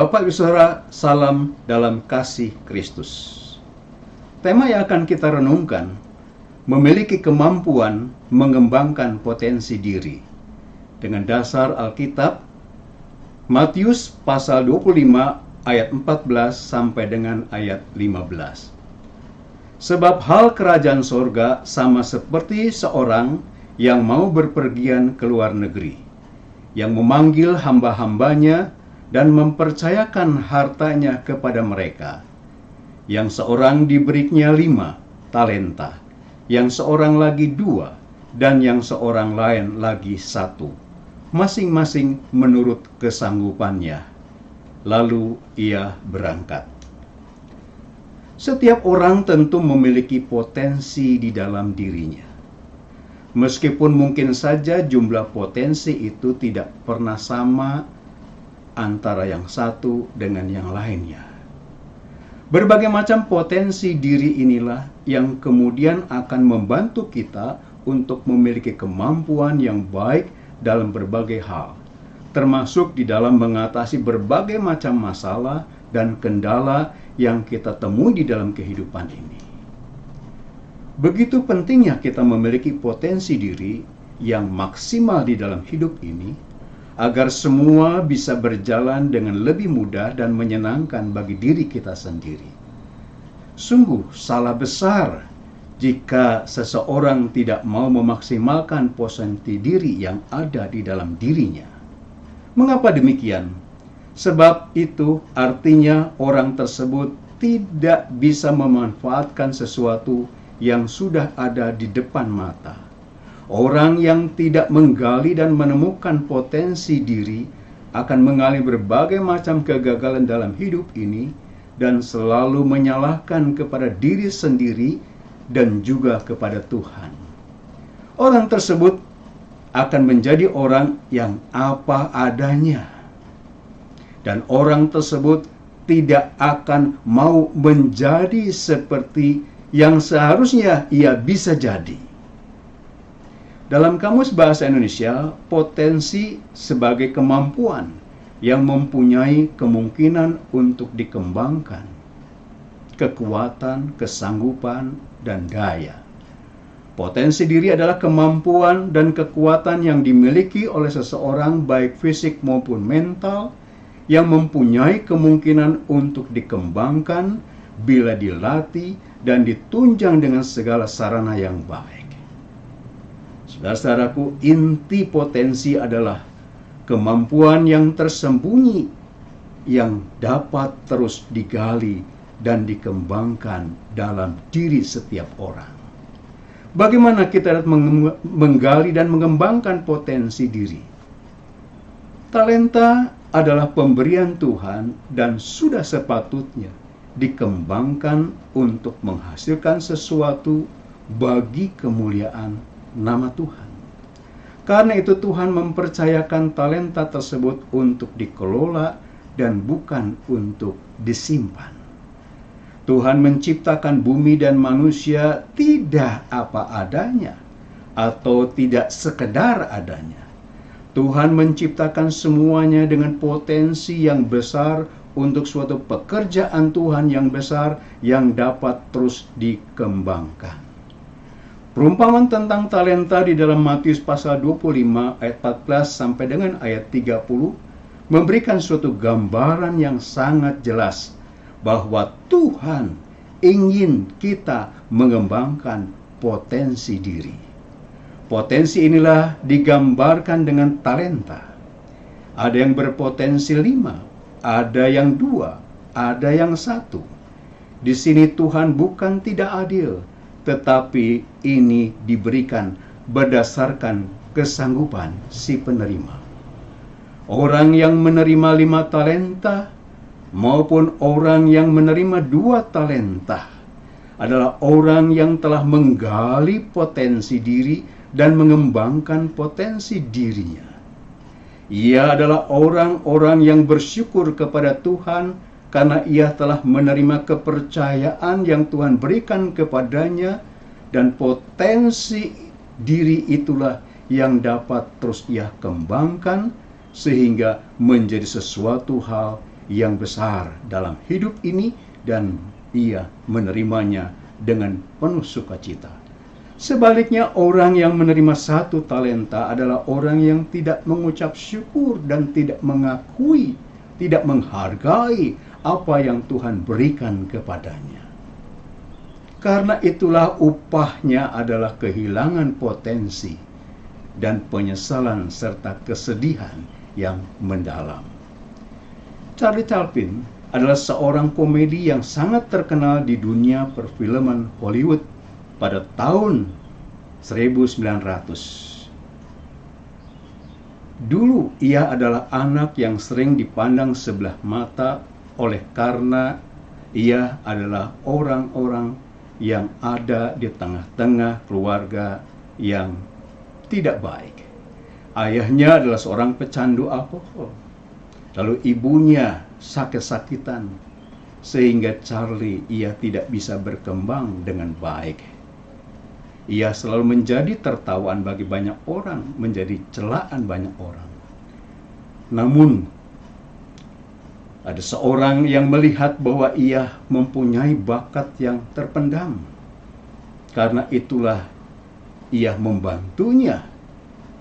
Bapak Ibu Saudara, salam dalam kasih Kristus. Tema yang akan kita renungkan, memiliki kemampuan mengembangkan potensi diri. Dengan dasar Alkitab, Matius pasal 25 ayat 14 sampai dengan ayat 15. Sebab hal kerajaan sorga sama seperti seorang yang mau berpergian ke luar negeri, yang memanggil hamba-hambanya dan mempercayakan hartanya kepada mereka. Yang seorang diberinya 5 talenta, yang seorang lagi 2, dan yang seorang lain lagi 1, masing-masing menurut kesanggupannya. Lalu ia berangkat. Setiap orang tentu memiliki potensi di dalam dirinya. Meskipun mungkin saja jumlah potensi itu tidak pernah sama antara yang satu dengan yang lainnya. Berbagai macam potensi diri inilah yang kemudian akan membantu kita untuk memiliki kemampuan yang baik dalam berbagai hal, termasuk di dalam mengatasi berbagai macam masalah dan kendala yang kita temui di dalam kehidupan ini. Begitu pentingnya kita memiliki potensi diri yang maksimal di dalam hidup ini, agar semua bisa berjalan dengan lebih mudah dan menyenangkan bagi diri kita sendiri. Sungguh salah besar jika seseorang tidak mau memaksimalkan potensi diri yang ada di dalam dirinya. Mengapa demikian? Sebab itu artinya orang tersebut tidak bisa memanfaatkan sesuatu yang sudah ada di depan mata. Orang yang tidak menggali dan menemukan potensi diri akan mengalami berbagai macam kegagalan dalam hidup ini dan selalu menyalahkan kepada diri sendiri dan juga kepada Tuhan. Orang tersebut akan menjadi orang yang apa adanya. Dan orang tersebut tidak akan mau menjadi seperti yang seharusnya ia bisa jadi. Dalam Kamus Bahasa Indonesia, potensi sebagai kemampuan yang mempunyai kemungkinan untuk dikembangkan, kekuatan, kesanggupan, dan daya. Potensi diri adalah kemampuan dan kekuatan yang dimiliki oleh seseorang baik fisik maupun mental yang mempunyai kemungkinan untuk dikembangkan bila dilatih dan ditunjang dengan segala sarana yang baik. Saudara-saudaraku, inti potensi adalah kemampuan yang tersembunyi yang dapat terus digali dan dikembangkan dalam diri setiap orang. Bagaimana kita dapat menggali dan mengembangkan potensi diri? Talenta adalah pemberian Tuhan dan sudah sepatutnya dikembangkan untuk menghasilkan sesuatu bagi kemuliaan nama Tuhan. Karena itu Tuhan mempercayakan talenta tersebut untuk dikelola dan bukan untuk disimpan. Tuhan menciptakan bumi dan manusia tidak apa adanya atau tidak sekedar adanya. Tuhan menciptakan semuanya dengan potensi yang besar untuk suatu pekerjaan Tuhan yang besar yang dapat terus dikembangkan. Perumpamaan tentang talenta di dalam Matius pasal 25 ayat 14 sampai dengan ayat 30 memberikan suatu gambaran yang sangat jelas bahwa Tuhan ingin kita mengembangkan potensi diri. Potensi inilah digambarkan dengan talenta. Ada yang berpotensi 5, ada yang 2, ada yang 1. Di sini Tuhan bukan tidak adil, tetapi ini diberikan berdasarkan kesanggupan si penerima. Orang yang menerima 5 talenta maupun orang yang menerima 2 talenta adalah orang yang telah menggali potensi diri dan mengembangkan potensi dirinya. Ia adalah orang-orang yang bersyukur kepada Tuhan karena ia telah menerima kepercayaan yang Tuhan berikan kepadanya, dan potensi diri itulah yang dapat terus ia kembangkan sehingga menjadi sesuatu hal yang besar dalam hidup ini dan ia menerimanya dengan penuh sukacita. Sebaliknya, orang yang menerima 1 talenta adalah orang yang tidak mengucap syukur dan tidak mengakui, tidak menghargai apa yang Tuhan berikan kepadanya. Karena itulah upahnya adalah kehilangan potensi dan penyesalan serta kesedihan yang mendalam. Charlie Chaplin adalah seorang komedi yang sangat terkenal di dunia perfilman Hollywood pada tahun 1900. Dulu ia adalah anak yang sering dipandang sebelah mata oleh karena ia adalah orang-orang yang ada di tengah-tengah keluarga yang tidak baik. Ayahnya adalah seorang pecandu alkohol. Lalu ibunya sakit-sakitan, sehingga Charlie ia tidak bisa berkembang dengan baik. Ia selalu menjadi tertawaan bagi banyak orang, menjadi celaan banyak orang. Namun, ada seorang yang melihat bahwa ia mempunyai bakat yang terpendam. Karena itulah ia membantunya,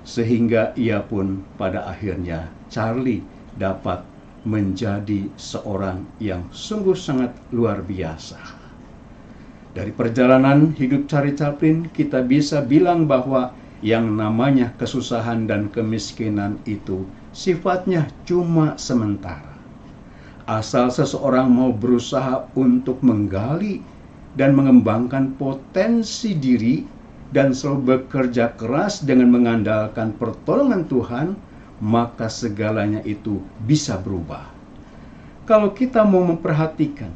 sehingga ia pun pada akhirnya Charlie dapat menjadi seorang yang sungguh sangat luar biasa. Dari perjalanan hidup Charlie Chaplin, kita bisa bilang bahwa yang namanya kesusahan dan kemiskinan itu sifatnya cuma sementara. Asal seseorang mau berusaha untuk menggali dan mengembangkan potensi diri dan selalu bekerja keras dengan mengandalkan pertolongan Tuhan, maka segalanya itu bisa berubah. Kalau kita mau memperhatikan,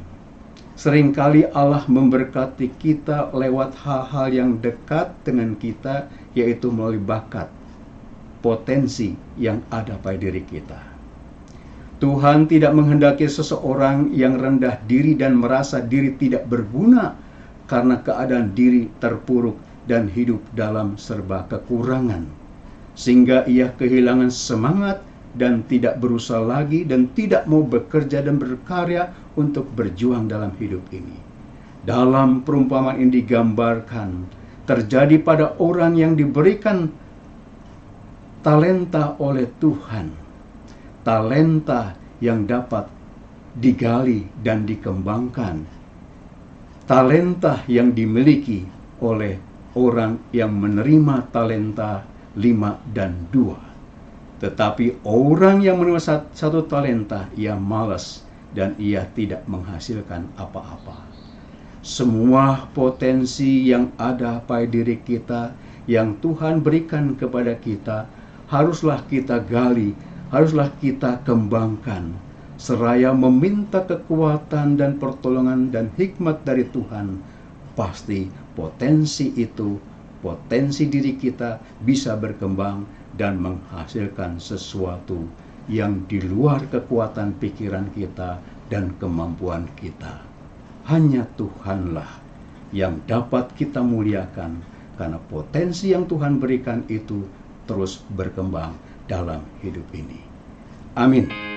seringkali Allah memberkati kita lewat hal-hal yang dekat dengan kita, yaitu melalui bakat, potensi yang ada pada diri kita. Tuhan tidak menghendaki seseorang yang rendah diri dan merasa diri tidak berguna karena keadaan diri terpuruk dan hidup dalam serba kekurangan, sehingga ia kehilangan semangat dan tidak berusaha lagi dan tidak mau bekerja dan berkarya untuk berjuang dalam hidup ini. Dalam perumpamaan ini digambarkan terjadi pada orang yang diberikan talenta oleh Tuhan. Talenta yang dapat digali dan dikembangkan. Talenta yang dimiliki oleh orang yang menerima talenta 5 dan 2. Tetapi orang yang menerima 1 talenta, ia malas dan ia tidak menghasilkan apa-apa. Semua potensi yang ada pada diri kita, yang Tuhan berikan kepada kita, haruslah kita gali, haruslah kita kembangkan, seraya meminta kekuatan dan pertolongan dan hikmat dari Tuhan. Pasti potensi itu, potensi diri kita bisa berkembang dan menghasilkan sesuatu yang di luar kekuatan pikiran kita dan kemampuan kita. Hanya Tuhanlah yang dapat kita muliakan, karena potensi yang Tuhan berikan itu terus berkembang dalam hidup ini. Amin.